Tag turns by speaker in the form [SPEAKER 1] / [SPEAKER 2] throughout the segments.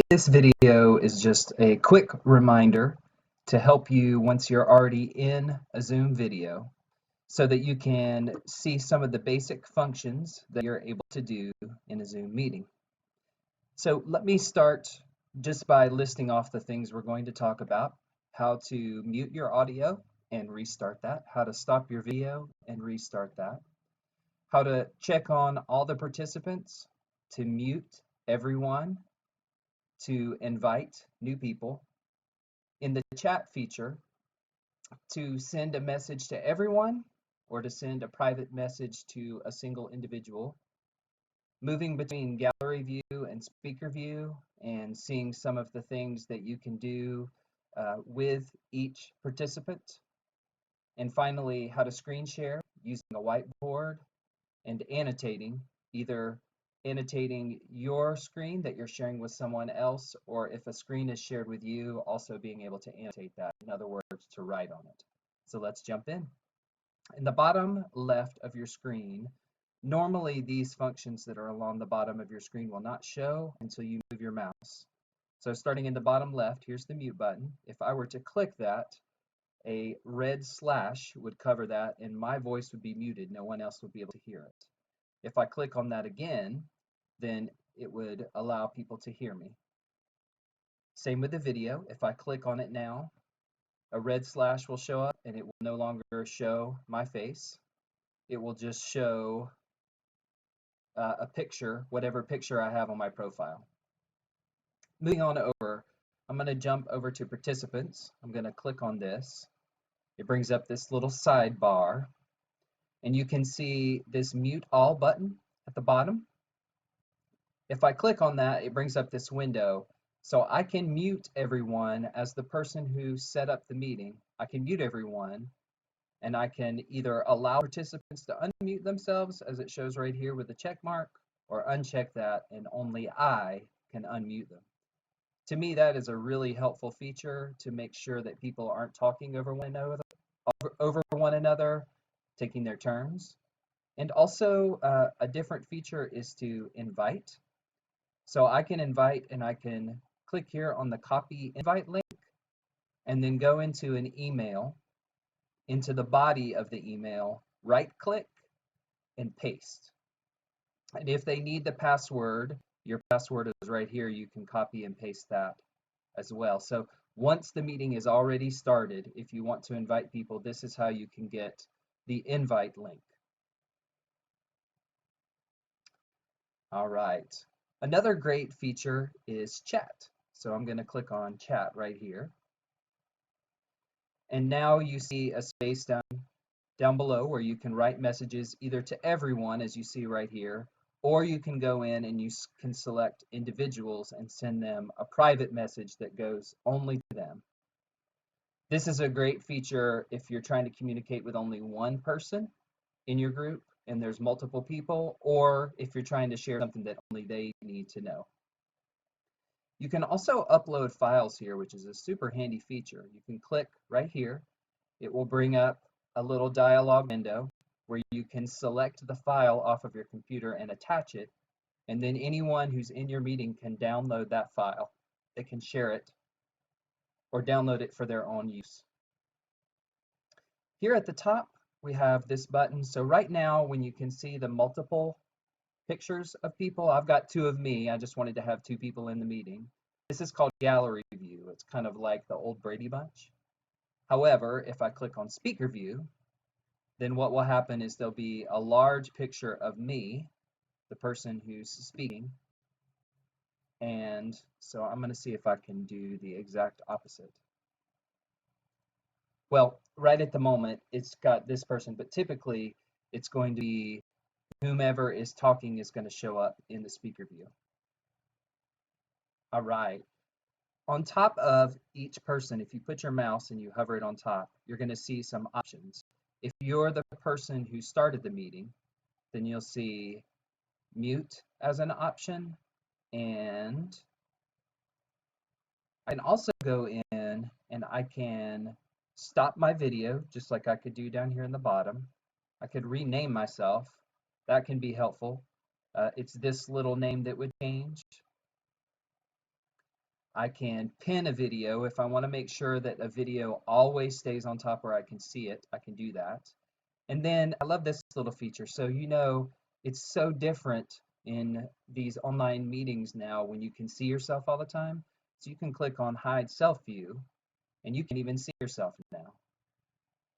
[SPEAKER 1] This video is just a quick reminder to help you once you're already in a Zoom video so that you can see some of the basic functions that you're able to do in a Zoom meeting. So let me start just by listing off the things we're going to talk about: how to mute your audio and restart that, how to stop your video and restart that, how to check on all the participants, to mute everyone, to invite new people, in the chat feature, to send a message to everyone or to send a private message to a single individual, moving between gallery view and speaker view and seeing some of the things that you can do with each participant, and finally how to screen share using a whiteboard and annotating, either annotating your screen that you're sharing with someone else, or if a screen is shared with you, also being able to annotate that, in other words, to write on it. So let's jump in. In the bottom left of your screen, normally these functions that are along the bottom of your screen will not show until you move your mouse. So starting in the bottom left, here's the mute button. If I were to click that, a red slash would cover that and my voice would be muted. No one else would be able to hear it. If I click on that again, then it would allow people to hear me. Same with the video. If I click on it now, a red slash will show up and it will no longer show my face. It will just show a picture, whatever picture I have on my profile. Moving on over, I'm going to jump over to participants. I'm going to click on this. It brings up this little sidebar, and you can see this mute all button at the bottom. If I click on that, it brings up this window. So I can mute everyone as the person who set up the meeting. I can mute everyone, and I can either allow participants to unmute themselves, as it shows right here with the check mark, or uncheck that and only I can unmute them. To me, that is a really helpful feature to make sure that people aren't talking over one another, taking their turns. And also a different feature is to invite. So I can invite, and I can click here on the copy invite link and then go into an email, into the body of the email, right click and paste. And if they need the password, your password is right here, you can copy and paste that as well. So once the meeting is already started, if you want to invite people, this is how you can get the invite link. All right. Another great feature is chat. So I'm going to click on chat right here. And now you see a space down below where you can write messages either to everyone, as you see right here, or you can go in and you can select individuals and send them a private message that goes only to them. This is a great feature if you're trying to communicate with only one person in your group and there's multiple people, or if you're trying to share something that only they need to know. You can also upload files here, which is a super handy feature. You can click right here. It will bring up a little dialog window where you can select the file off of your computer and attach it, and then anyone who's in your meeting can download that file. They can share it or download it for their own use. Here at the top, we have this button. So right now, when you can see the multiple pictures of people, I've got two of me. I just wanted to have two people in the meeting. This is called gallery view. It's kind of like the old Brady Bunch. However, if I click on speaker view, then what will happen is there'll be a large picture of me, the person who's speaking. And so I'm going to see if I can do the exact opposite. Well, right at the moment, it's got this person, but typically it's going to be whomever is talking is going to show up in the speaker view. All right. On top of each person, if you put your mouse and you hover it on top, you're going to see some options. If you're the person who started the meeting, then you'll see mute as an option, and I can also go in and I can stop my video just like I could do down here in the bottom. I could rename myself. That can be helpful. It's this little name that would change. I can pin a video. If I want to make sure that a video always stays on top where I can see it, I can do that. And then I love this little feature. So it's so different in these online meetings now when you can see yourself all the time. So you can click on hide self view and you can even see yourself now.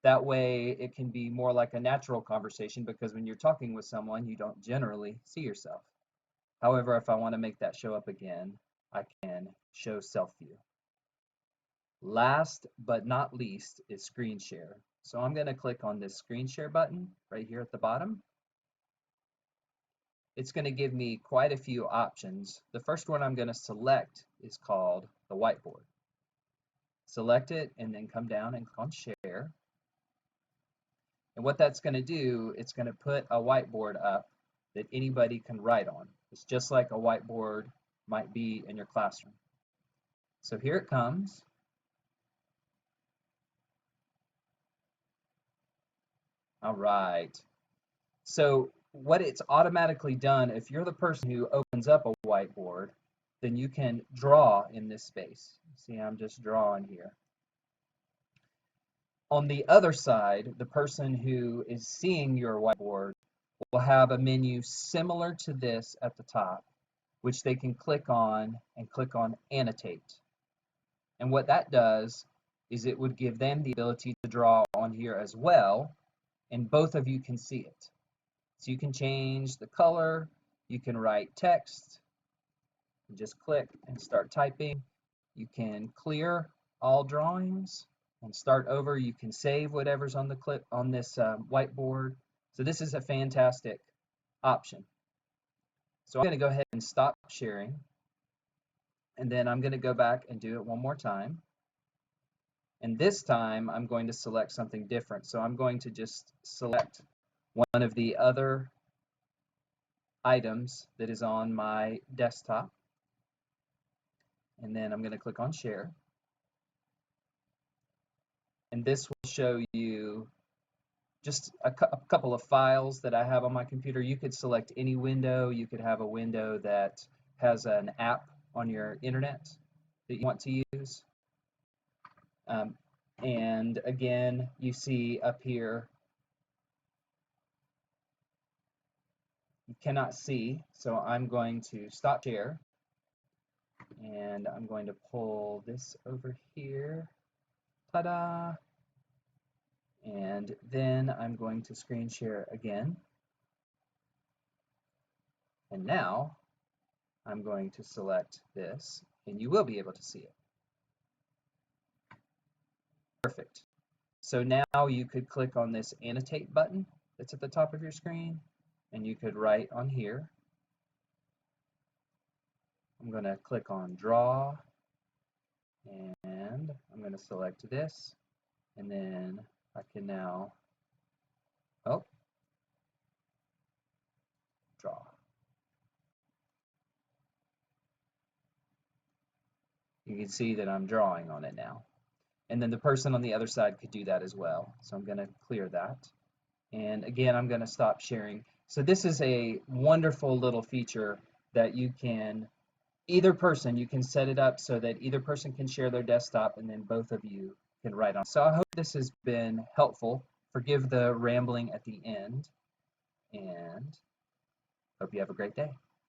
[SPEAKER 1] That way it can be more like a natural conversation because when you're talking with someone, you don't generally see yourself. However, if I want to make that show up again, I can show self view. Last but not least is screen share. So I'm going to click on this screen share button right here at the bottom. It's going to give me quite a few options. The first one I'm going to select is called the whiteboard. Select it and then come down and click on share. And what that's going to do, it's going to put a whiteboard up that anybody can write on. It's just like a whiteboard might be in your classroom. So here it comes. All right. So what it's automatically done, if you're the person who opens up a whiteboard, then you can draw in this space. See, I'm just drawing here. On the other side, the person who is seeing your whiteboard will have a menu similar to this at the top, which they can click on and click on annotate. And what that does is it would give them the ability to draw on here as well, and both of you can see it. So you can change the color, you can write text, and just click and start typing. You can clear all drawings and start over. You can save whatever's on the clip on this whiteboard. So this is a fantastic option. So I'm going to go ahead and stop sharing, and then I'm going to go back and do it one more time. And this time I'm going to select something different. So I'm going to just select one of the other items that is on my desktop. And then I'm going to click on share. And this will show you just a couple of files that I have on my computer. You could select any window. You could have a window that has an app on your internet that you want to use. And again, you see up here, you cannot see, so I'm going to stop share. And I'm going to pull this over here. Ta-da! And then I'm going to screen share again. And now I'm going to select this, and you will be able to see it. Perfect. So now you could click on this annotate button that's at the top of your screen, and you could write on here. I'm going to click on draw, and I'm going to select this, and then I can now, draw. You can see that I'm drawing on it now. And then the person on the other side could do that as well. So I'm going to clear that. And again, I'm going to stop sharing. So this is a wonderful little feature that you can, you can set it up so that either person can share their desktop and then both of you can write on. So I hope this has been helpful. Forgive the rambling at the end, and hope you have a great day.